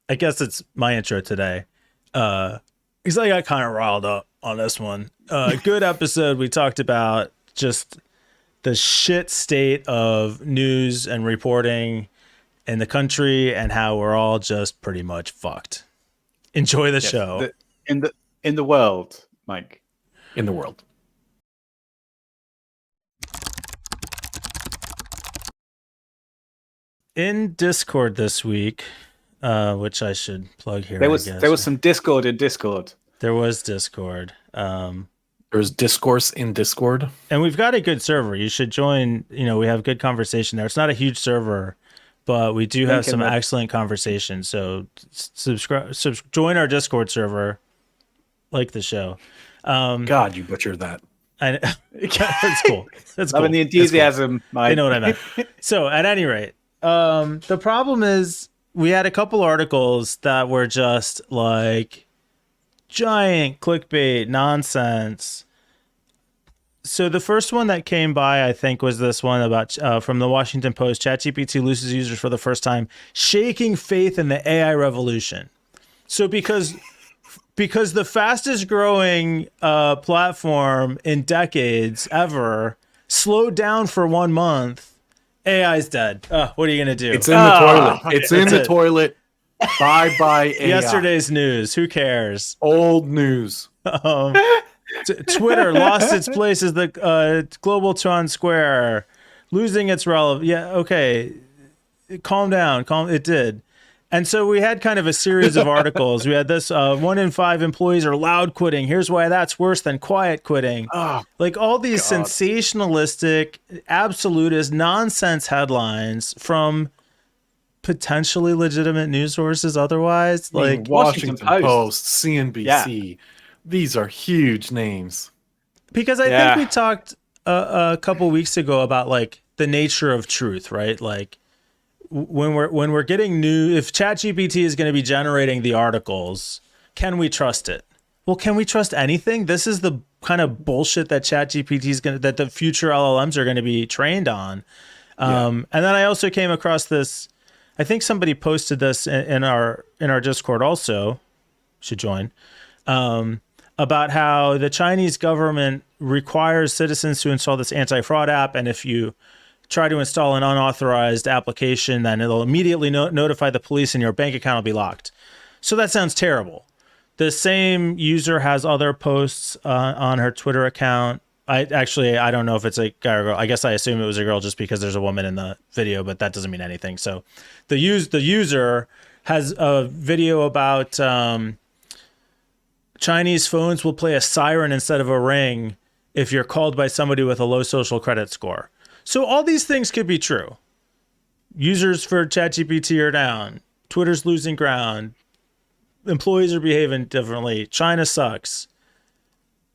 I guess it's my intro today. Because I got kind of riled up on this one. Good episode. We talked about just the shit state of news and reporting in the country and how we're all just pretty much fucked. Enjoy the Yes, show. in the world, Mike. In the world. In Discord this week, which I should plug here. There was some Discord in Discord. There was Discord. There's discourse in Discord. And we've got a good server. You should join. We have good conversation there. It's not a huge server, but we do have some excellent conversation. So join our Discord server. Like the show. God, you butchered that. That's cool. That's cool. Loving the enthusiasm, cool. Mike. You know what I meant. So at any rate, the problem is we had a couple articles that were just like giant clickbait nonsense. So the first one that came by, I think, was this one about from the Washington Post. ChatGPT loses users for the first time, shaking faith in the AI revolution. So because the fastest growing platform in decades ever slowed down for 1 month, AI's dead. What are you going to do? It's in the toilet. It's in the toilet. Bye-bye AI. Yesterday's news. Who cares? Old news. Twitter lost its place as the global town square, losing its relevance. Yeah, okay. Calm down. It did. And so we had kind of a series of articles. We had this 1 in 5 employees are loud quitting. Here's why that's worse than quiet quitting. Like all these sensationalistic, absolutist nonsense headlines from potentially legitimate news sources otherwise. Like Washington Post, CNBC. Yeah. These are huge names. Because I think we talked a couple weeks ago about like the nature of truth, right? Like when we're getting new, if ChatGPT is going to be generating the articles, can we trust it? Well, can we trust anything? This is the kind of bullshit that ChatGPT is that the future LLMs are going to be trained on. And then I also came across this. I think somebody posted this in our Discord. Also, should join. About how the Chinese government requires citizens to install this anti-fraud app, and if you try to install an unauthorized application, then it'll immediately notify the police and your bank account will be locked. So that sounds terrible. The same user has other posts on her Twitter account. I don't know if it's a guy or girl. I guess I assume it was a girl just because there's a woman in the video, but that doesn't mean anything. So the user has a video about Chinese phones will play a siren instead of a ring if you're called by somebody with a low social credit score. So all these things could be true. Users for ChatGPT are down. Twitter's losing ground. Employees are behaving differently. China sucks.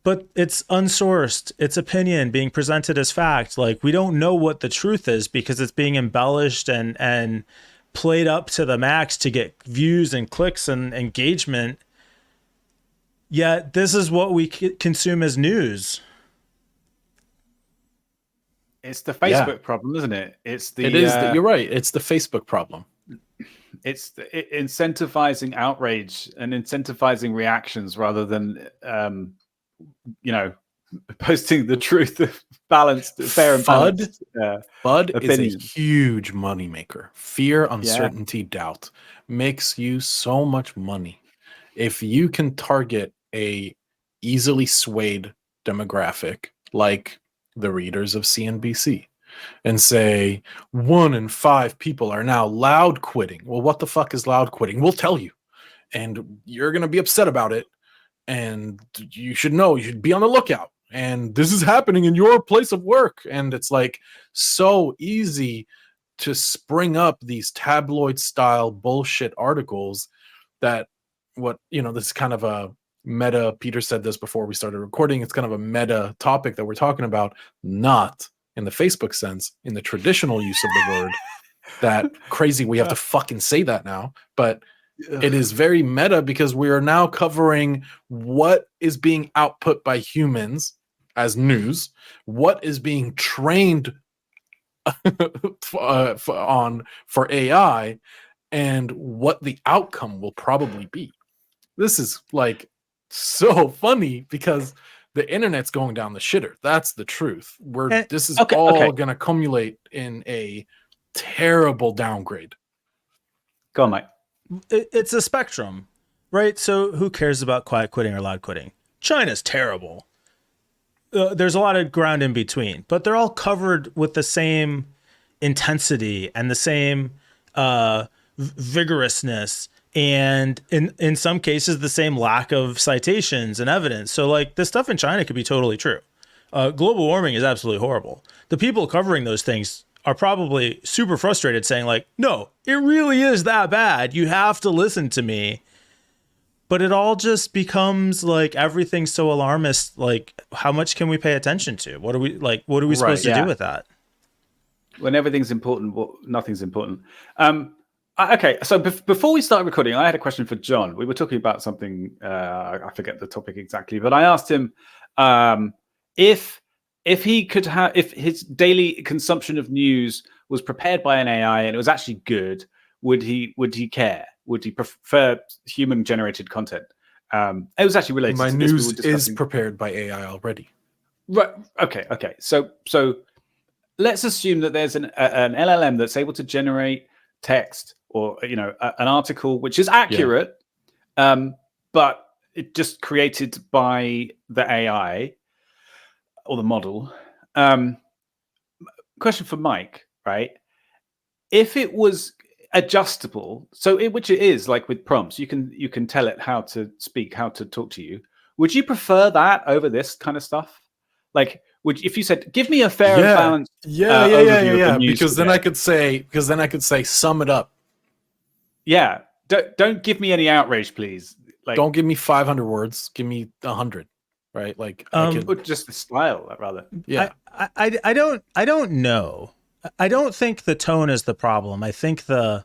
But it's unsourced. It's opinion being presented as fact. Like, we don't know what the truth is because it's being embellished and played up to the max to get views and clicks and engagement. Yet this is what we consume as news. It's the Facebook problem, isn't it? You're right. It's the Facebook problem. It's incentivizing outrage and incentivizing reactions rather than, posting the truth, balanced, fair and balanced. FUD is a huge moneymaker. Fear, uncertainty, doubt makes you so much money. If you can target a easily swayed demographic like the readers of CNBC and say 1 in 5 people are now loud quitting. Well, what the fuck is loud quitting? We'll tell you. And you're going to be upset about it. And you should know, you should be on the lookout. And this is happening in your place of work. And it's like so easy to spring up these tabloid style bullshit articles that this is kind of a meta. Peter said this before we started recording. It's kind of a meta topic that we're talking about, not in the Facebook sense, in the traditional use of the word. That crazy we have to fucking say that now, but it is very meta because we are now covering what is being output by humans as news, what is being trained for AI, and what the outcome will probably be. This is like so funny because the internet's going down the shitter. That's the truth. This is all going to accumulate in a terrible downgrade. Go on, Mike. It's a spectrum, right? So who cares about quiet quitting or loud quitting? China's terrible. There's a lot of ground in between, but they're all covered with the same intensity and the same vigorousness, and in some cases the same lack of citations and evidence. So like this stuff in China could be totally true. Global warming is absolutely horrible. The people covering those things are probably super frustrated, saying like, no, it really is that bad. You have to listen to me. But it all just becomes like everything's so alarmist. Like, how much can we pay attention to? What are we supposed to do with that? When everything's important, nothing's important. Okay, so before we start recording, I had a question for John. We were talking about something, I forget the topic exactly, but I asked him if he could have, if his daily consumption of news was prepared by an AI and it was actually good, would he care? Would he prefer human-generated content? It was actually related. My to news is prepared by AI already. Right. Okay. So let's assume that there's an LLM that's able to generate text or an article which is accurate, but it just created by the AI or the model. Question for Mike, right? If it was adjustable, which it is, like with prompts, you can tell it how to speak, how to talk to you. Would you prefer that over this kind of stuff? Like, if you said, give me a fair and balanced overview of the news because then I could say sum it up. Yeah, don't give me any outrage, please. Like, don't give me 500 words. Give me 100. Right? Like, just the style, rather. Yeah, I don't know. I don't think the tone is the problem. I think some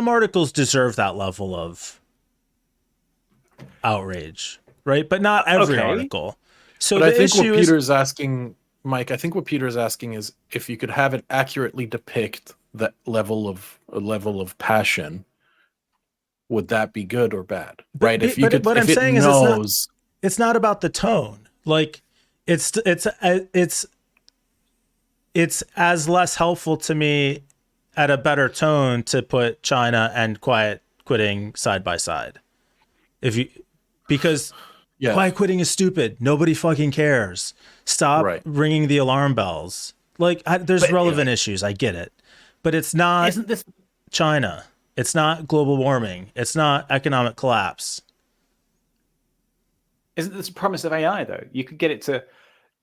articles deserve that level of outrage, right? But not every article. So but I think what Peter's asking, Mike, I think what Peter's asking is if you could have it accurately depict that level of passion, would that be good or bad? Right? It's not about the tone. Like it's as less helpful to me at a better tone to put China and quiet quitting side by side. Because quiet quitting is stupid. Nobody fucking cares. Stop ringing the alarm bells. Like there's relevant issues. I get it. But it's not China. It's not global warming. It's not economic collapse. Isn't this a promise of AI though? You could get it to.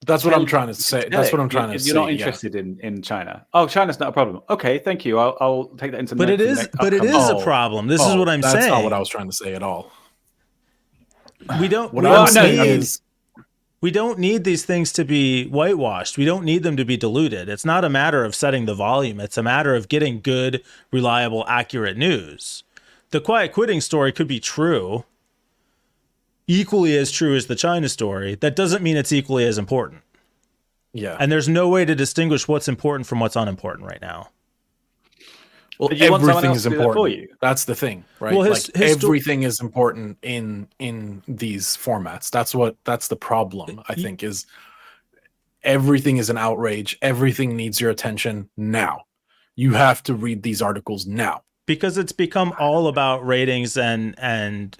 That's what I'm trying to say. That's what I'm trying to say. You're not interested in China. Oh, China's not a problem. Okay, thank you. I'll take that into. But it is a problem. This is what I'm saying. That's not what I was trying to say at all. We don't. We don't need these things to be whitewashed. We don't need them to be diluted. It's not a matter of setting the volume. It's a matter of getting good, reliable, accurate news. The quiet quitting story could be true, equally as true as the China story. That doesn't mean it's equally as important. Yeah. And there's no way to distinguish what's important from what's unimportant right now. Well, everything is important for you. That's the thing, right? Well, everything is important in these formats. That's the problem, I think, is everything is an outrage. Everything needs your attention now. You have to read these articles now. Because it's become all about ratings and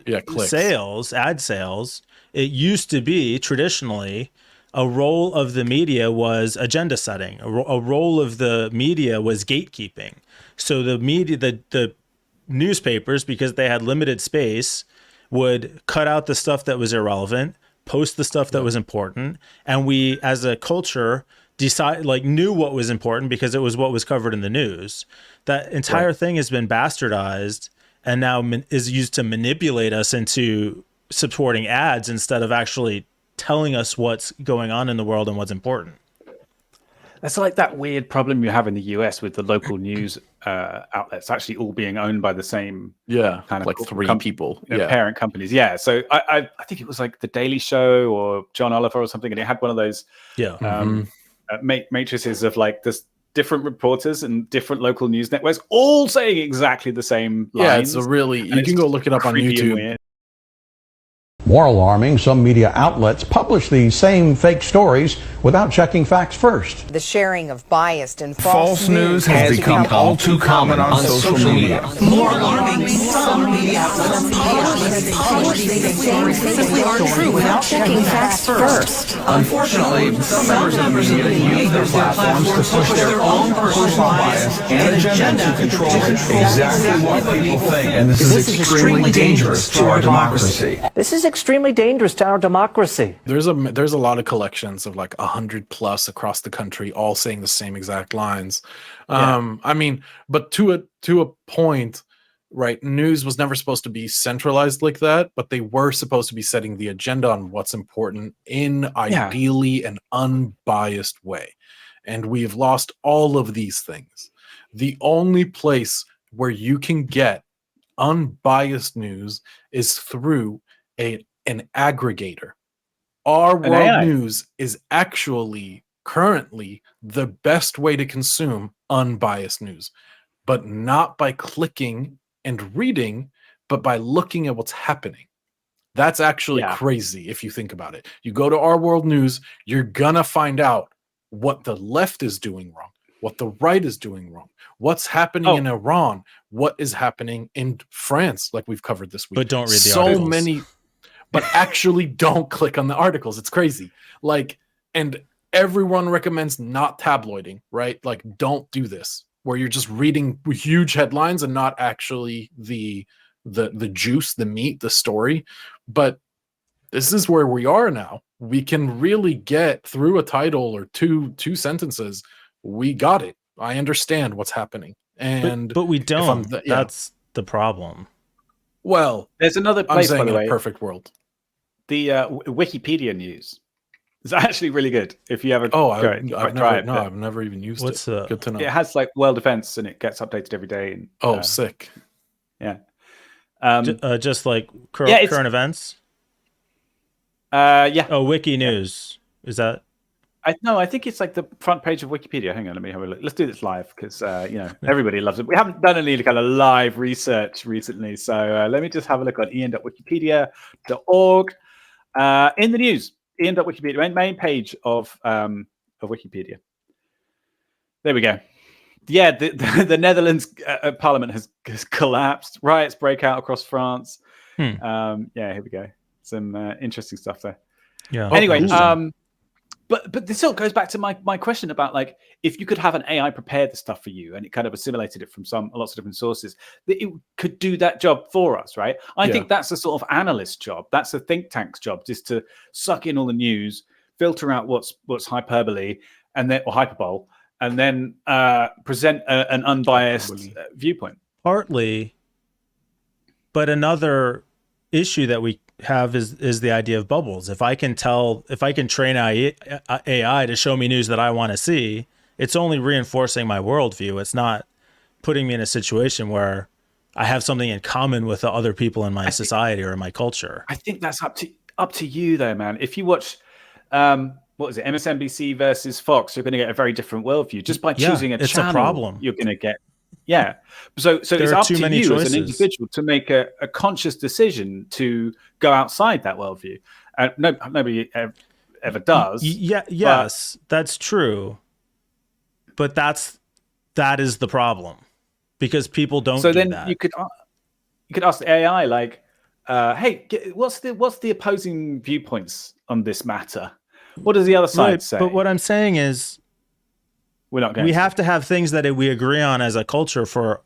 sales, ad sales. It used to be traditionally a role of the media was agenda setting. A role of the media was gatekeeping. So the media, the newspapers, because they had limited space, would cut out the stuff that was irrelevant, post the stuff that was important, and we, as a culture, knew what was important because it was what was covered in the news. That entire thing has been bastardized and now is used to manipulate us into supporting ads instead of actually telling us what's going on in the world and what's important. That's like that weird problem you have in the US with the local news outlets actually all being owned by the same kind of like three people, parent companies. Yeah, so I think it was like The Daily Show or John Oliver or something, and it had one of those matrices of like this different reporters and different local news networks all saying exactly the same lines. Yeah, it's a really, you can go look it up on YouTube. More alarming, some media outlets publish these same fake stories without checking facts first. The sharing of biased and false news has become all too common on social media. More alarming, some media outlets publish these stories simply aren't true without checking facts first. Unfortunately, some members of the media use their platforms to push their own personal bias and agenda to control exactly what people think. And this is extremely dangerous to our democracy. This is extremely dangerous to our democracy. There's a lot of collections of like 100 plus across the country, all saying the same exact lines. I mean, but to a point, right? News was never supposed to be centralized like that, but they were supposed to be setting the agenda on what's important in ideally an unbiased way. And we have lost all of these things. The only place where you can get unbiased news is through an aggregator. Our world news is actually currently the best way to consume unbiased news, but not by clicking and reading, but by looking at what's happening. That's actually crazy if you think about it. You go to Our World News, you're gonna find out what the left is doing wrong, what the right is doing wrong, what's happening in Iran, what is happening in France, like we've covered this week. But don't read the articles. So many, but actually don't click on the articles. It's crazy. Like, and everyone recommends not tabloiding, right? Like, don't do this, where you're just reading huge headlines and not actually the juice, the meat, the story. But this is where we are now. We can really get through a title or two sentences. We got it. I understand what's happening. And but we don't. That's the problem. Well, there's another place, by the way, in a perfect world. The Wikipedia news is actually really good. If you ever I've never even used it. Good to know. It has like world events and it gets updated every day. And, sick. Yeah. Just like current events. Yeah. Oh, Wiki News. Is that? I think it's like the front page of Wikipedia. Hang on, let me have a look. Let's do this live because everybody loves it. We haven't done any kind of live research recently, so let me just have a look on en.wikipedia.org. In the news, en.wikipedia, main page of Wikipedia. There we go. Yeah, the Netherlands Parliament has collapsed. Riots break out across France. Yeah, here we go. Some interesting stuff there. Yeah. Anyway, But this all goes back to my question about, like, if you could have an AI prepare the stuff for you and it kind of assimilated it from lots of different sources, that it could do that job for us, right? I think that's a sort of analyst job. That's a think tank's job, just to suck in all the news, filter out what's hyperbole or hyperbole, and then present an unbiased viewpoint. Partly, but another issue that we have is the idea of bubbles. If I can train AI to show me news that I want to see, it's only reinforcing my worldview. It's not putting me in a situation where I have something in common with the other people in my society or in my culture. I think that's up to you though, man. If you watch what is it, MSNBC versus Fox, you're going to get a very different worldview just by choosing a channel. A problem. You're going to get so it's up to you choices. As an individual to make a conscious decision to go outside that worldview. Nobody ever does. Yes, that's true. But that is the problem, because people don't. So then that. you could ask the AI, like, hey, what's the opposing viewpoints on this matter? What does the other side say? But what I'm saying is, we have to have things that we agree on as a culture for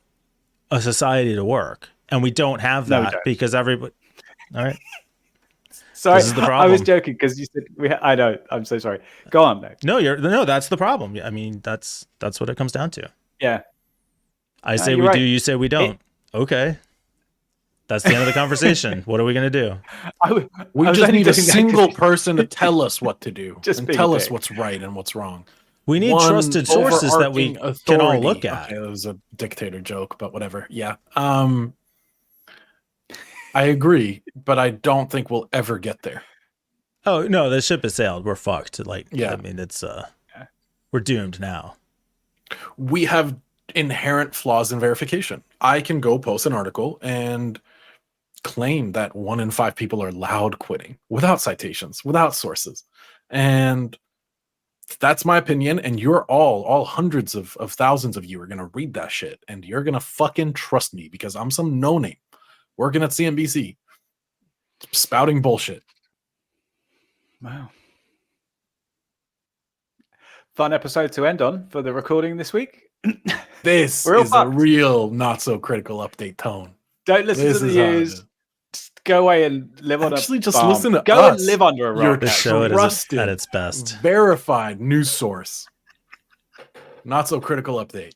a society to work, and we don't have that because everybody. All right. Sorry, this is the problem. I was joking because you said I know. I'm so sorry. Go on, though. No, that's the problem. I mean, that's what it comes down to. Yeah. I say we do. You say we don't. Okay. That's the end of the conversation. What are we going to do? We just need a single person to tell us what to do and tell us what's right and what's wrong. We need trusted sources that we can all look at. Okay, it was a dictator joke, but whatever. Yeah. I agree, but I don't think we'll ever get there. Oh, no, the ship has sailed. We're fucked. I mean, it's we're doomed now. We have inherent flaws in verification. I can go post an article and claim that 1 in 5 people are loud quitting without citations, without sources. And that's my opinion. And you're all hundreds of thousands of you are going to read that shit. And you're going to fucking trust me because I'm some no-name working at CNBC spouting bullshit. Wow. Fun episode to end on for the recording this week. This is a real not so critical update tone. Don't listen to the news. Just go away and live on Actually, a just farm. listen to go us. and live under a rock. The show it is Trusted, at its best. verified news source. Not so critical update.